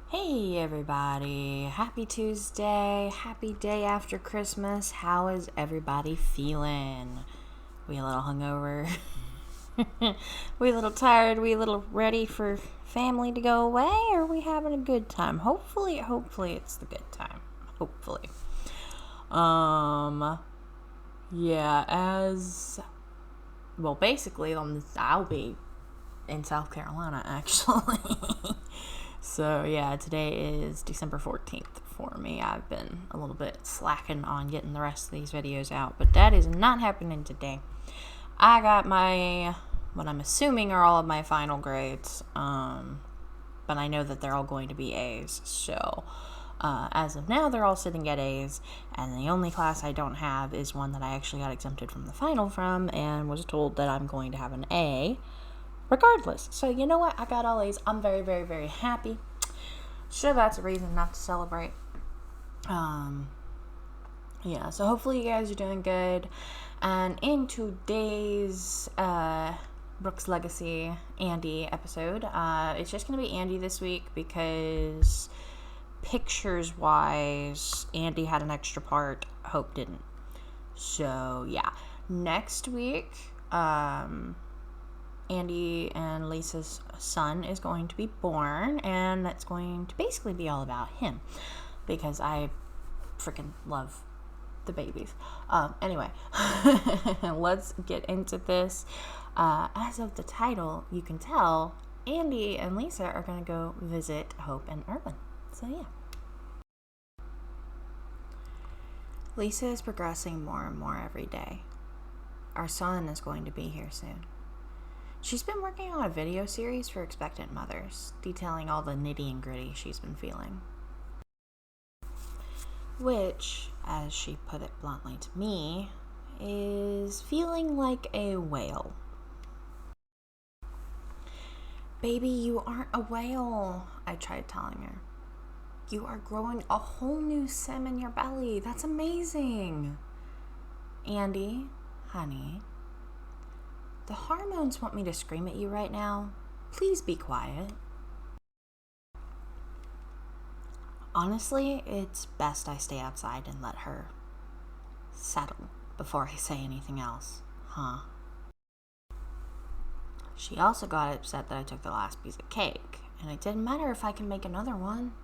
Hey everybody, happy Tuesday, happy day after Christmas. How is everybody feeling? We a little hungover? We a little tired? We a little ready for family to go away? Or are we having a good time? Hopefully it's the good time. Hopefully. Yeah, basically I'll be in South Carolina actually. So yeah, today is December 14th for me. I've been a little bit slacking on getting the rest of these videos out, but that is not happening today. I got what I'm assuming are all of my final grades, but I know that they're all going to be A's, so as of now they're all sitting at A's, and the only class I don't have is one that I actually got exempted from the final from and was told that I'm going to have an A regardless. So you know what? I got all A's. I'm very, very, very happy. Sure, that's a reason not to celebrate. Yeah, so hopefully you guys are doing good. And in today's Brooks Legacy Andi episode, it's just going to be Andi this week because pictures wise, Andi had an extra part, Hope didn't. So yeah, next week, Andi and Lisa's son is going to be born, and that's going to basically be all about him because I freaking love the babies. Anyway, let's get into this. As of the title, you can tell Andi and Lisa are going to go visit Hope and Erwin. So yeah. Lisa is progressing more and more every day. Our son is going to be here soon. She's been working on a video series for expectant mothers, detailing all the nitty and gritty she's been feeling. Which, as she put it bluntly to me, is feeling like a whale. Baby, you aren't a whale, I tried telling her. You are growing a whole new sim in your belly. That's amazing. Andi, honey, the hormones want me to scream at you right now. Please be quiet. Honestly, it's best I stay outside and let her settle before I say anything else, huh? She also got upset that I took the last piece of cake, and it didn't matter if I can make another one.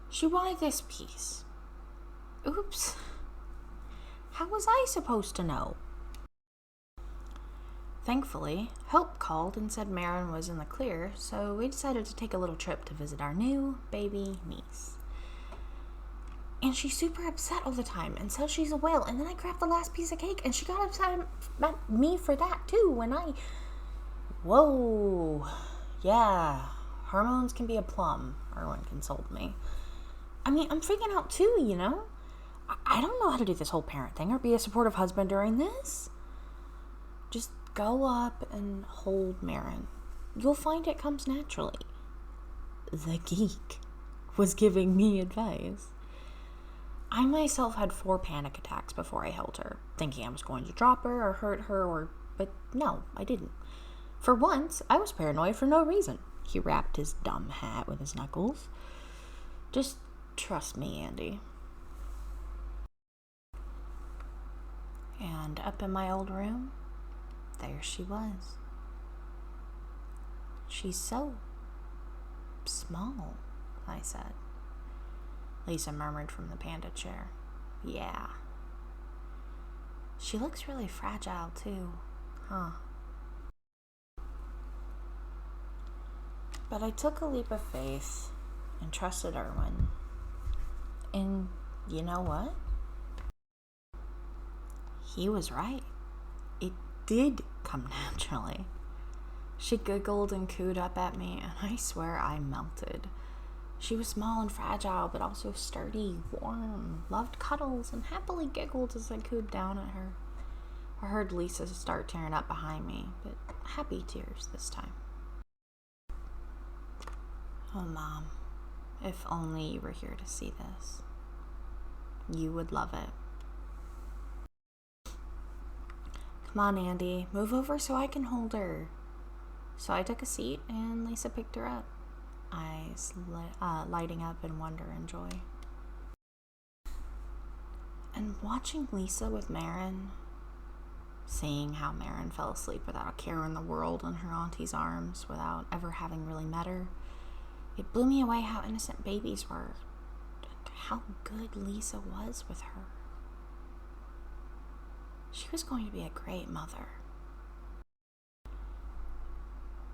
She wanted this piece. Oops. How was I supposed to know? Thankfully, Hope called and said Marin was in the clear, so we decided to take a little trip to visit our new baby niece. And she's super upset all the time and says she's a whale, and then I grabbed the last piece of cake and she got upset at me for that too Whoa. Yeah, hormones can be a plum, Erwin consoled me. I mean, I'm freaking out too, you know? I don't know how to do this whole parent thing or be a supportive husband during this. Just go up and hold Marin. You'll find it comes naturally. The geek was giving me advice. I myself had 4 panic attacks before I held her, thinking I was going to drop her or hurt her, but no, I didn't. For once, I was paranoid for no reason. He wrapped his dumb hat with his knuckles. Just trust me, Andi. And up in my old room, there she was. She's so small, I said. Lisa murmured from the panda chair. Yeah. She looks really fragile, too, huh? But I took a leap of faith and trusted Erwin. And you know what? He was right. It did come naturally. She giggled and cooed up at me, and I swear I melted. She was small and fragile, but also sturdy, warm, loved cuddles, and happily giggled as I cooed down at her. I heard Lisa start tearing up behind me, but happy tears this time. Oh, Mom, if only you were here to see this. You would love it. Come on, Andi, move over so I can hold her. So I took a seat and Lisa picked her up. eyes lighting up in wonder and joy. And watching Lisa with Marin, seeing how Marin fell asleep without a care in the world in her auntie's arms without ever having really met her, it blew me away how innocent babies were and how good Lisa was with her. She was going to be a great mother.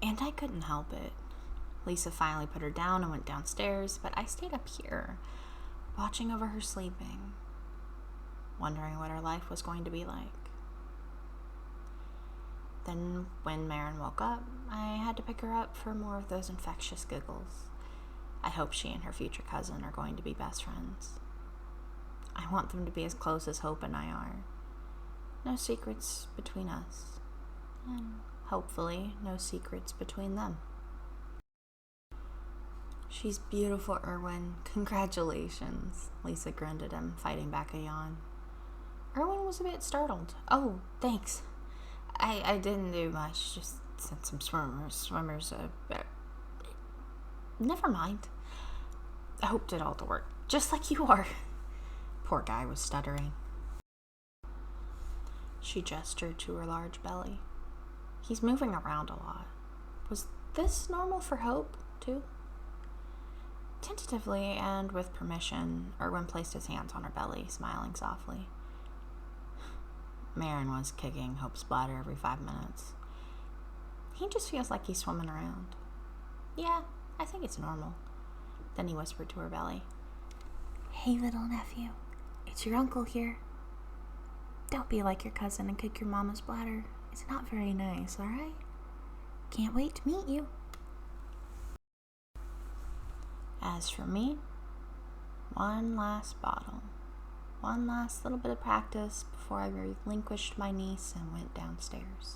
And I couldn't help it. Lisa finally put her down and went downstairs, but I stayed up here, watching over her sleeping, wondering what her life was going to be like. Then, when Marin woke up, I had to pick her up for more of those infectious giggles. I hope she and her future cousin are going to be best friends. I want them to be as close as Hope and I are. No secrets between us, and hopefully no secrets between them. She's beautiful, Erwin. Congratulations. Lisa grinned at him, fighting back a yawn. Erwin was a bit startled. Oh, thanks. I didn't do much, just sent some swimmers, never mind. I Hope did all the work, just like you are. Poor guy was stuttering. She gestured to her large belly. He's moving around a lot. Was this normal for Hope, too? Tentatively and with permission, Erwin placed his hands on her belly, smiling softly. Marin was kicking Hope's bladder every 5 minutes. He just feels like he's swimming around. Yeah, I think it's normal. Then he whispered to her belly. Hey, little nephew. It's your uncle here. Don't be like your cousin and kick your mama's bladder. It's not very nice, alright? Can't wait to meet you. As for me, one last bottle. One last little bit of practice before I relinquished my niece and went downstairs.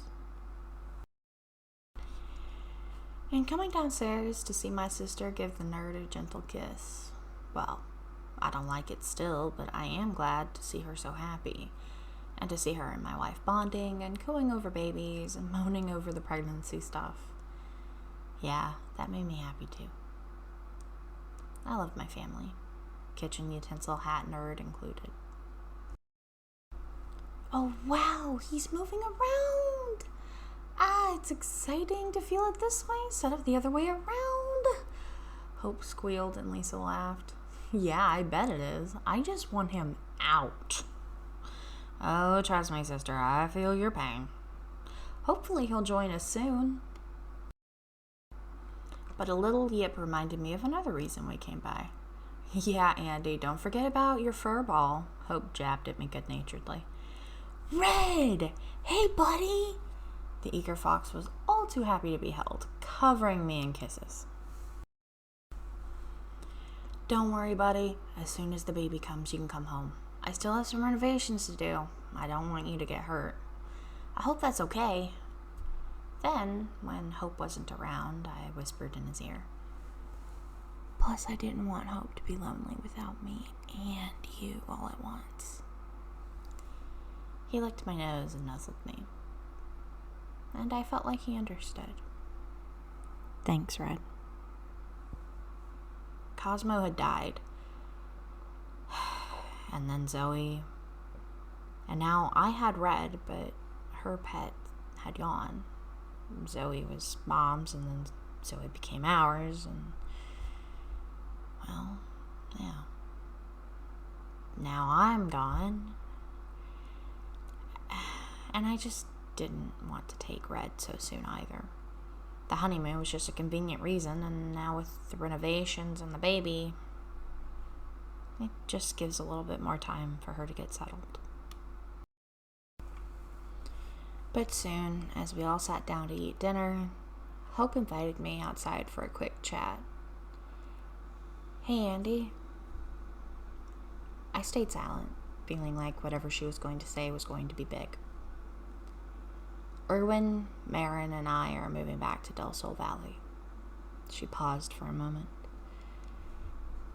And coming downstairs to see my sister give the nerd a gentle kiss. Well, I don't like it still, but I am glad to see her so happy. And to see her and my wife bonding and cooing over babies and moaning over the pregnancy stuff. Yeah, that made me happy too. I love my family. Kitchen utensil hat nerd included. Oh wow, he's moving around! It's exciting to feel it this way instead of the other way around. Hope squealed and Lisa laughed. Yeah, I bet it is. I just want him out. Oh, trust me, sister, I feel your pain. Hopefully he'll join us soon. But a little yip reminded me of another reason we came by. Yeah, Andy, don't forget about your fur ball. Hope jabbed at me good-naturedly. Red! Hey, buddy! The eager fox was all too happy to be held, covering me in kisses. Don't worry, buddy. As soon as the baby comes, you can come home. I still have some renovations to do. I don't want you to get hurt. I hope that's okay. Then, when Hope wasn't around, I whispered in his ear. Plus, I didn't want Hope to be lonely without me and you all at once. He licked my nose and nuzzled me. And I felt like he understood. Thanks, Red. Cosmo had died. And then Zoe. And now I had Red, but her pet had gone. Zoe was Mom's, and then Zoe became ours, and well, yeah. Now I'm gone. And I just didn't want to take Red so soon either. The honeymoon was just a convenient reason, and now with the renovations and the baby, it just gives a little bit more time for her to get settled. But soon, as we all sat down to eat dinner, Hope invited me outside for a quick chat. Hey, Andi. I stayed silent, feeling like whatever she was going to say was going to be big. Erwin, Marin, and I are moving back to Del Sol Valley. She paused for a moment.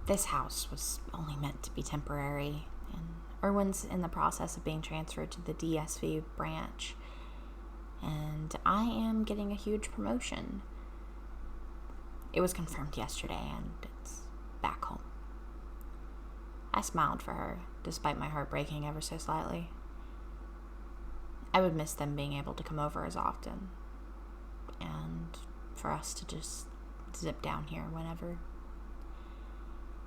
This house was only meant to be temporary, and Erwin's in the process of being transferred to the DSV branch, and I am getting a huge promotion. it was confirmed yesterday, and it's back home. I smiled for her, despite my heart breaking ever so slightly. I would miss them being able to come over as often, and for us to just zip down here whenever.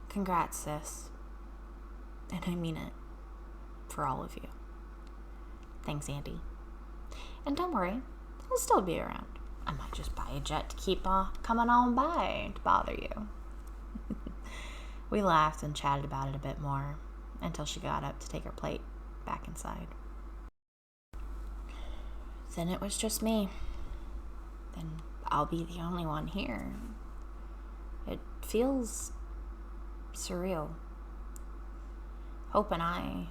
Congrats, sis. And I mean it, for all of you. Thanks, Andi. And don't worry, I'll still be around. I might just buy a jet to keep coming on by to bother you. We laughed and chatted about it a bit more until she got up to take her plate back inside. Then it was just me. Then I'll be the only one here. It feels surreal. Hope and I,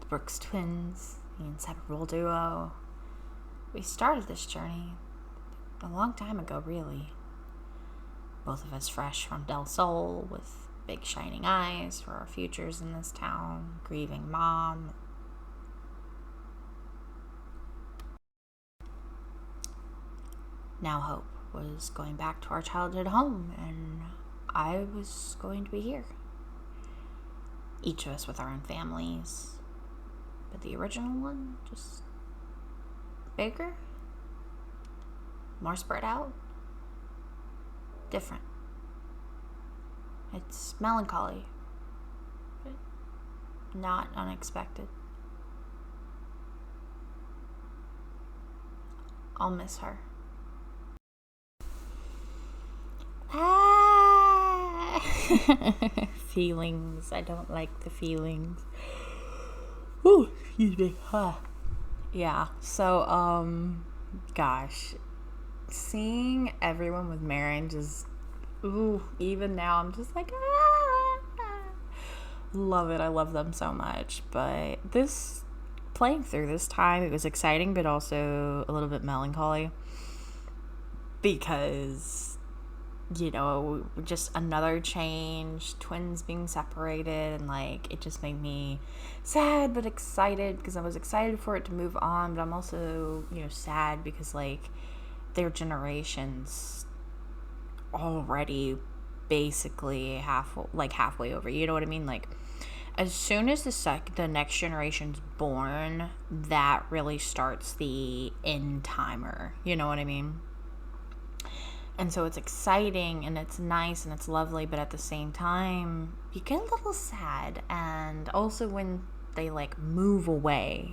the Brooks twins, the inseparable duo, we started this journey a long time ago, really. Both of us fresh from Del Sol with big shining eyes for our futures in this town, grieving mom. Now Hope was going back to our childhood home, and I was going to be here. Each of us with our own families, but the original one just bigger, more spread out, different. It's melancholy, but not unexpected. I'll miss her. Feelings. I don't like the feelings. Ooh, excuse me. Yeah. So, gosh, seeing everyone with Marin just, even now I'm just like, love it. I love them so much. But playing through this time, it was exciting, but also a little bit melancholy because, just another change, twins being separated, and it just made me sad but excited because I was excited for it to move on, but I'm also, sad because their generations already basically halfway over, you know what I mean? As soon as the next generation's born, that really starts the end timer, you know what I mean? And so it's exciting and it's nice and it's lovely, but at the same time, you get a little sad. And also when they move away,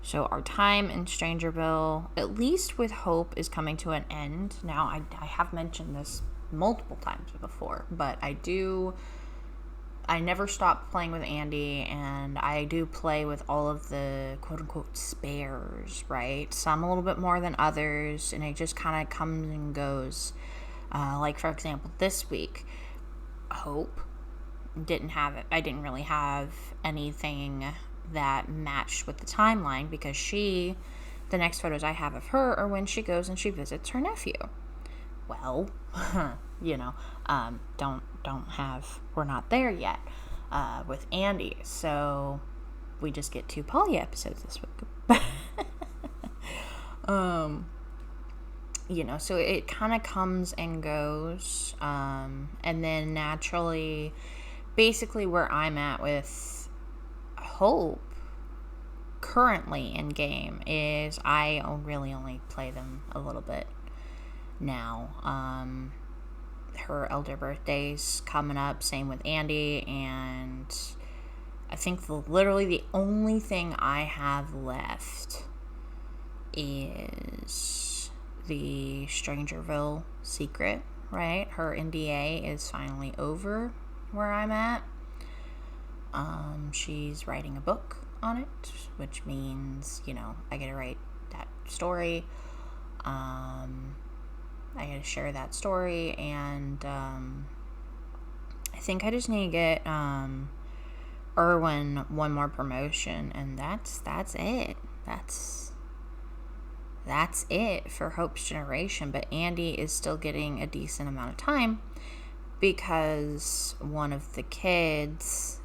So our time in Strangerville, at least with Hope, is coming to an end. Now, I have mentioned this multiple times before, but I never stop playing with Andi, and I do play with all of the quote-unquote spares, right? Some a little bit more than others, and it just kind of comes and goes. For example, this week, Hope I didn't really have anything that matched with the timeline because the next photos I have of her are when she goes and she visits her nephew. Well, we're not there yet with Andi, so we just get 2 Polly episodes this week. So it kind of comes and goes, and then naturally, basically where I'm at with Hope currently in game is I really only play them a little bit now. Her elder birthday's coming up, same with Andi, and I think literally the only thing I have left is the Strangerville secret, right? Her NDA is finally over where I'm at. She's writing a book on it, which means, I get to write that story. I got to share that story, and I think I just need to get Erwin one more promotion, and that's it. That's it for Hope's generation. But Andi is still getting a decent amount of time because one of the kids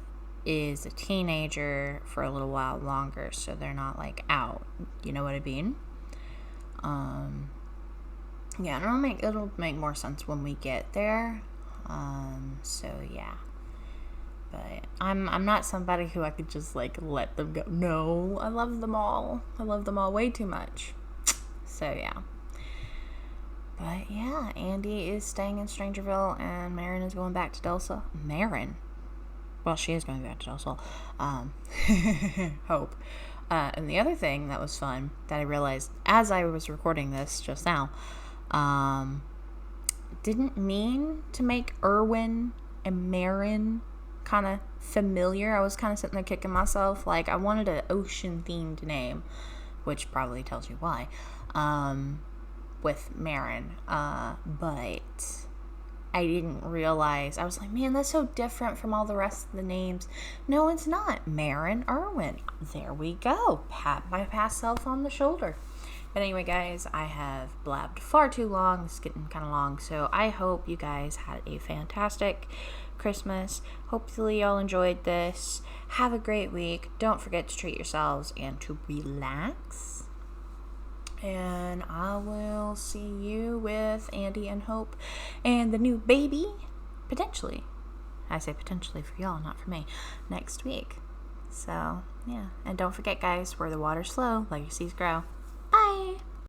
is a teenager for a little while longer, so they're not out. You know what I mean? Yeah, it'll make more sense when we get there. So yeah. But I'm not somebody who I could just like let them go. No, I love them all. I love them all way too much. So yeah. But yeah, Andi is staying in Strangerville and Marin is going back to Delsa. Marin? Well, she is going back to Delsa. Hope. And the other thing that was fun that I realized as I was recording this just now, didn't mean to make Irwin and Marin kind of familiar. I was kind of sitting there kicking myself. Like, I wanted an ocean-themed name, which probably tells you why, with Marin. But I didn't realize. I was like, man, that's so different from all the rest of the names. No, it's not. Marin, Irwin. There we go. Pat my past self on the shoulder. But anyway, guys, I have blabbed far too long. It's getting kind of long. So I hope you guys had a fantastic Christmas. Hopefully y'all enjoyed this. Have a great week. Don't forget to treat yourselves and to relax. And I will see you with Andi and Hope and the new baby, potentially. I say potentially for y'all, not for me, next week. So, yeah. And don't forget, guys, where the water's slow, let your seas grow. Bye!